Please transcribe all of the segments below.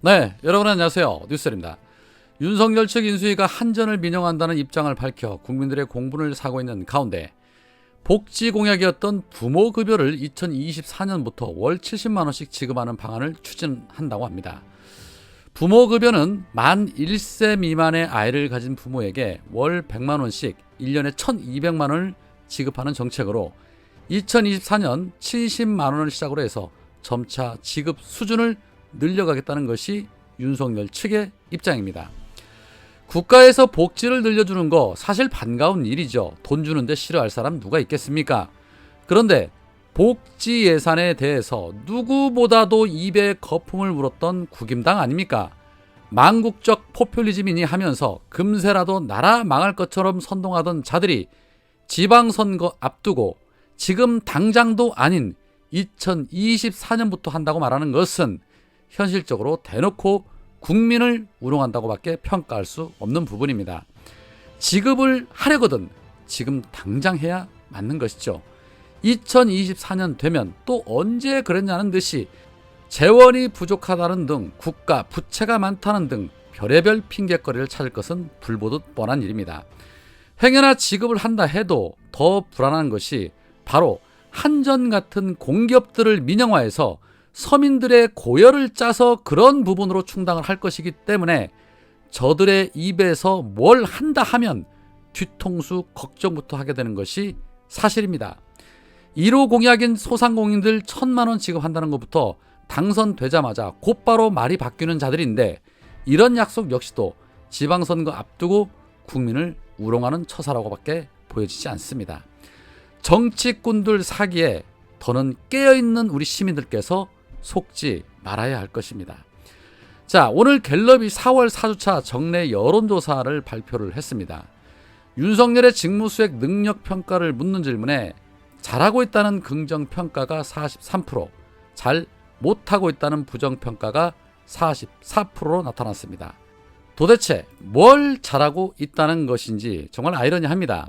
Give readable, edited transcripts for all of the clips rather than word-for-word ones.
네, 여러분 안녕하세요. 뉴스입니다. 윤석열 측 인수위가 한전을 민영한다는 입장을 밝혀 국민들의 공분을 사고 있는 가운데 복지 공약이었던 부모급여를 2024년부터 월 70만 원씩 지급하는 방안을 추진한다고 합니다. 부모급여는 만 1세 미만의 아이를 가진 부모에게 월 100만 원씩 1년에 1,200만 원을 지급하는 정책으로 2024년 70만 원을 시작으로 해서 점차 지급 수준을 늘려가겠다는 것이 윤석열 측의 입장입니다. 국가에서 복지를 늘려주는 거 사실 반가운 일이죠. 돈 주는데 싫어할 사람 누가 있겠습니까? 그런데 복지 예산에 대해서 누구보다도 입에 거품을 물었던 국임당 아닙니까? 망국적 포퓰리즘이니 하면서 금세라도 나라 망할 것처럼 선동하던 자들이 지방선거 앞두고 지금 당장도 아닌 2024년부터 한다고 말하는 것은 현실적으로 대놓고 국민을 우롱한다고밖에 평가할 수 없는 부분입니다. 지급을 하려거든 지금 당장 해야 맞는 것이죠. 2024년 되면 또 언제 그랬냐는 듯이 재원이 부족하다는 등 국가 부채가 많다는 등 별의별 핑계거리를 찾을 것은 불보듯 뻔한 일입니다. 행여나 지급을 한다 해도 더 불안한 것이 바로 한전 같은 공기업들을 민영화해서 서민들의 고열을 짜서 그런 부분으로 충당을 할 것이기 때문에 저들의 입에서 뭘 한다 하면 뒤통수 걱정부터 하게 되는 것이 사실입니다. 1호 공약인 소상공인들 1,000만 원 지급한다는 것부터 당선되자마자 곧바로 말이 바뀌는 자들인데 이런 약속 역시도 지방선거 앞두고 국민을 우롱하는 처사라고밖에 보여지지 않습니다. 정치꾼들 사기에 더는 깨어있는 우리 시민들께서 속지 말아야 할 것입니다. 자, 오늘 갤럽이 4월 4주차 정례 여론조사를 발표를 했습니다. 윤석열의 직무수행 능력 평가를 묻는 질문에 잘하고 있다는 긍정평가가 43%, 잘 못하고 있다는 부정평가가 44%로 나타났습니다. 도대체 뭘 잘하고 있다는 것인지 정말 아이러니합니다.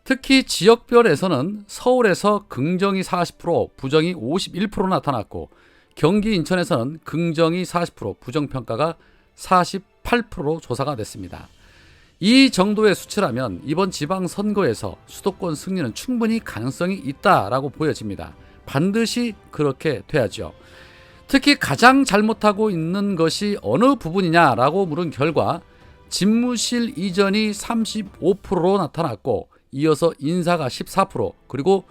특히 지역별에서는 서울에서 긍정이 40%, 부정이 51% 나타났고 경기 인천에서는 긍정이 40%, 부정평가가 48%로 조사가 됐습니다. 이 정도의 수치라면 이번 지방선거에서 수도권 승리는 충분히 가능성이 있다라고 보여집니다. 반드시 그렇게 돼야죠. 특히 가장 잘못하고 있는 것이 어느 부분이냐라고 물은 결과 집무실 이전이 35%로 나타났고 이어서 인사가 14%, 그리고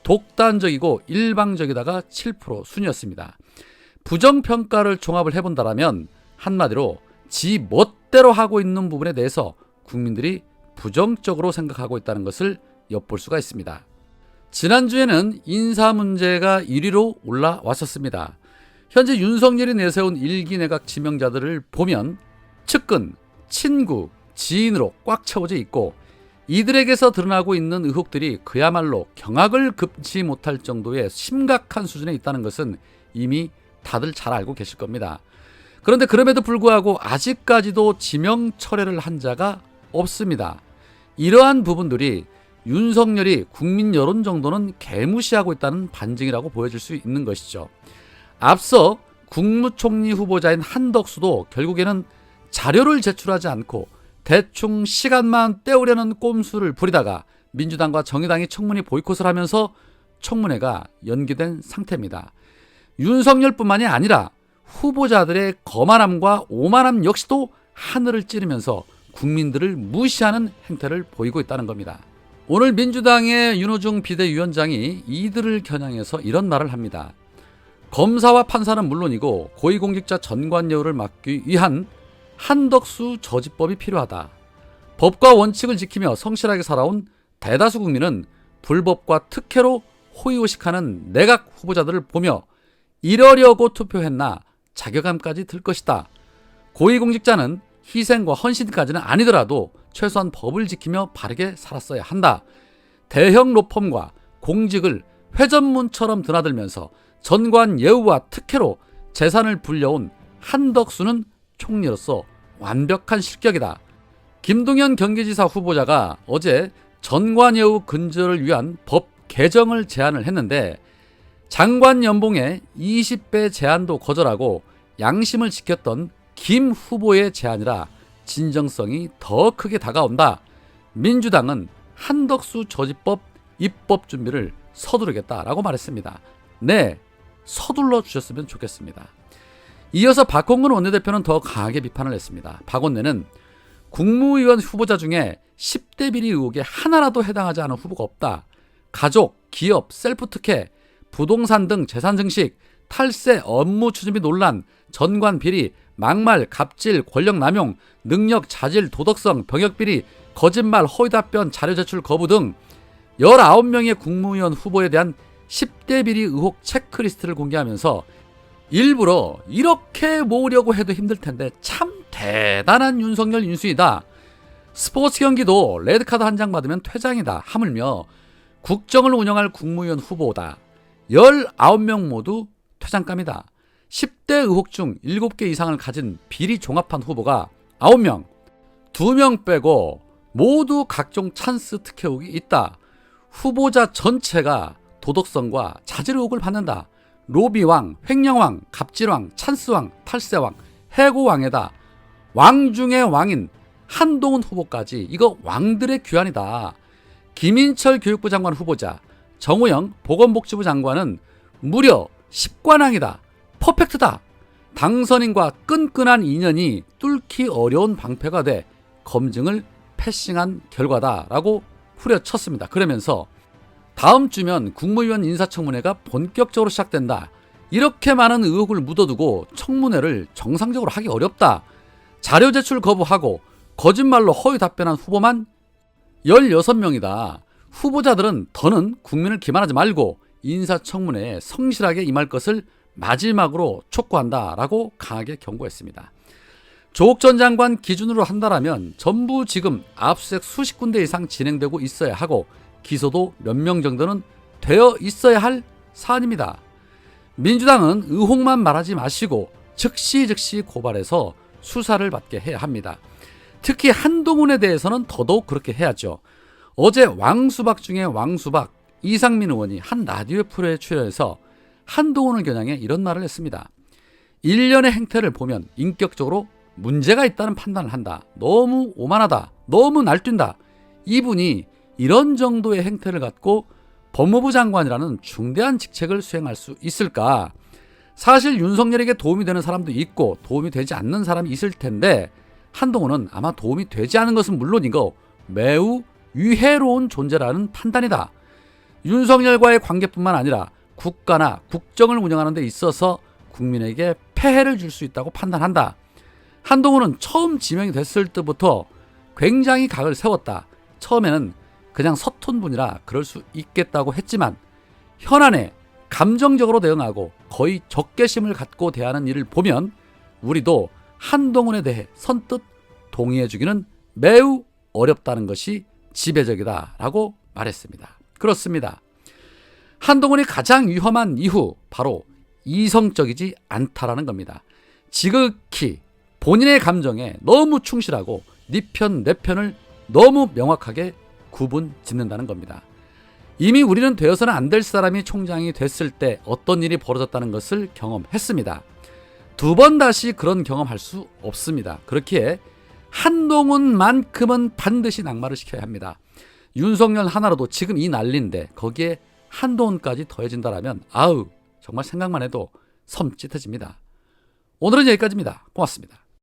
독단적이고 일방적이다가 7% 순이었습니다. 부정평가를 종합을 해본다면 한마디로 지 멋대로 하고 있는 부분에 대해서 국민들이 부정적으로 생각하고 있다는 것을 엿볼 수가 있습니다. 지난주에는 인사 문제가 1위로 올라왔었습니다. 현재 윤석열이 내세운 1기 내각 지명자들을 보면 측근, 친구, 지인으로 꽉 채워져 있고 이들에게서 드러나고 있는 의혹들이 그야말로 경악을 금치 못할 정도의 심각한 수준에 있다는 것은 이미 다들 잘 알고 계실 겁니다. 그런데 그럼에도 불구하고 아직까지도 지명 철회를 한 자가 없습니다. 이러한 부분들이 윤석열이 국민 여론 정도는 개무시하고 있다는 반증이라고 보여질 수 있는 것이죠. 앞서 국무총리 후보자인 한덕수도 결국에는 자료를 제출하지 않고 대충 시간만 때우려는 꼼수를 부리다가 민주당과 정의당이 청문회 보이콧을 하면서 청문회가 연기된 상태입니다. 윤석열뿐만이 아니라 후보자들의 거만함과 오만함 역시도 하늘을 찌르면서 국민들을 무시하는 행태를 보이고 있다는 겁니다. 오늘 민주당의 윤호중 비대위원장이 이들을 겨냥해서 이런 말을 합니다. 검사와 판사는 물론이고 고위공직자 전관예우를 막기 위한 한덕수 저지법이 필요하다. 법과 원칙을 지키며 성실하게 살아온 대다수 국민은 불법과 특혜로 호의호식하는 내각 후보자들을 보며 이러려고 투표했나 자괴감까지 들 것이다. 고위공직자는 희생과 헌신까지는 아니더라도 최소한 법을 지키며 바르게 살았어야 한다. 대형 로펌과 공직을 회전문처럼 드나들면서 전관 예우와 특혜로 재산을 불려온 한덕수는 총리로서 완벽한 실격이다. 김동연 경기지사 후보자가 어제 전관예우 근절을 위한 법 개정을 제안을 했는데 장관 연봉의 20배 제한도 거절하고 양심을 지켰던 김 후보의 제안이라 진정성이 더 크게 다가온다. 민주당은 한덕수 저지법 입법 준비를 서두르겠다라고 말했습니다. 네, 서둘러 주셨으면 좋겠습니다. 이어서 박홍근 원내대표는 더 강하게 비판을 했습니다. 박 원내는 국무위원 후보자 중에 10대 비리 의혹에 하나라도 해당하지 않은 후보가 없다. 가족, 기업, 셀프 특혜, 부동산 등 재산 증식, 탈세, 업무 추진비 논란, 전관 비리, 막말, 갑질, 권력 남용, 능력 자질, 도덕성, 병역 비리, 거짓말, 허위 답변, 자료 제출 거부 등 19명의 국무위원 후보에 대한 10대 비리 의혹 체크리스트를 공개하면서 일부러 이렇게 모으려고 해도 힘들 텐데 참 대단한 윤석열 인수위다. 스포츠 경기도 레드카드 한 장 받으면 퇴장이다. 하물며 국정을 운영할 국무위원 후보다. 19명 모두 퇴장감이다. 10대 의혹 중 7개 이상을 가진 비리 종합한 후보가 9명, 2명 빼고 모두 각종 찬스 특혜 의혹이 있다. 후보자 전체가 도덕성과 자질 의혹을 받는다. 로비왕, 횡령왕, 갑질왕, 찬스왕, 탈세왕, 해고왕에다 왕 중의 왕인 한동훈 후보까지 이거 왕들의 귀환이다. 김인철 교육부 장관 후보자, 정우영 보건복지부 장관은 무려 10관왕이다. 퍼펙트다. 당선인과 끈끈한 인연이 뚫기 어려운 방패가 돼 검증을 패싱한 결과다라고 후려쳤습니다. 그러면서 다음 주면 국무위원 인사청문회가 본격적으로 시작된다. 이렇게 많은 의혹을 묻어두고 청문회를 정상적으로 하기 어렵다. 자료 제출 거부하고 거짓말로 허위 답변한 후보만 16명이다. 후보자들은 더는 국민을 기만하지 말고 인사청문회에 성실하게 임할 것을 마지막으로 촉구한다라고 강하게 경고했습니다. 조국 전 장관 기준으로 한다라면 전부 지금 압수수색 수십 군데 이상 진행되고 있어야 하고 기소도 몇 명 정도는 되어 있어야 할 사안입니다. 민주당은 의혹만 말하지 마시고 즉시 고발해서 수사를 받게 해야 합니다. 특히 한동훈에 대해서는 더더욱 그렇게 해야죠. 어제 왕수박 중에 왕수박 이상민 의원이 한 라디오 프로에 출연해서 한동훈을 겨냥해 이런 말을 했습니다. 일련의 행태를 보면 인격적으로 문제가 있다는 판단을 한다. 너무 오만하다. 너무 날뛴다. 이분이 이런 정도의 행태를 갖고 법무부 장관이라는 중대한 직책을 수행할 수 있을까? 사실 윤석열에게 도움이 되는 사람도 있고 도움이 되지 않는 사람이 있을 텐데 한동훈은 아마 도움이 되지 않은 것은 물론이고 매우 위해로운 존재라는 판단이다. 윤석열과의 관계뿐만 아니라 국가나 국정을 운영하는 데 있어서 국민에게 폐해를 줄 수 있다고 판단한다. 한동훈은 처음 지명이 됐을 때부터 굉장히 각을 세웠다. 처음에는 그냥 서툰 분이라 그럴 수 있겠다고 했지만 현안에 감정적으로 대응하고 거의 적개심을 갖고 대하는 일을 보면 우리도 한동훈에 대해 선뜻 동의해주기는 매우 어렵다는 것이 지배적이다라고 말했습니다. 그렇습니다. 한동훈이 가장 위험한 이유 바로 이성적이지 않다라는 겁니다. 지극히 본인의 감정에 너무 충실하고 네 편, 내 편을 너무 명확하게 구분 짓는다는 겁니다. 이미 우리는 되어서는 안 될 사람이 총장이 됐을 때 어떤 일이 벌어졌다는 것을 경험했습니다. 두 번 다시 그런 경험할 수 없습니다. 그렇기에 한동훈만큼은 반드시 낙마를 시켜야 합니다. 윤석열 하나로도 지금 이 난리인데 거기에 한동훈까지 더해진다라면 아우 정말 생각만 해도 섬찟해집니다. 오늘은 여기까지입니다. 고맙습니다.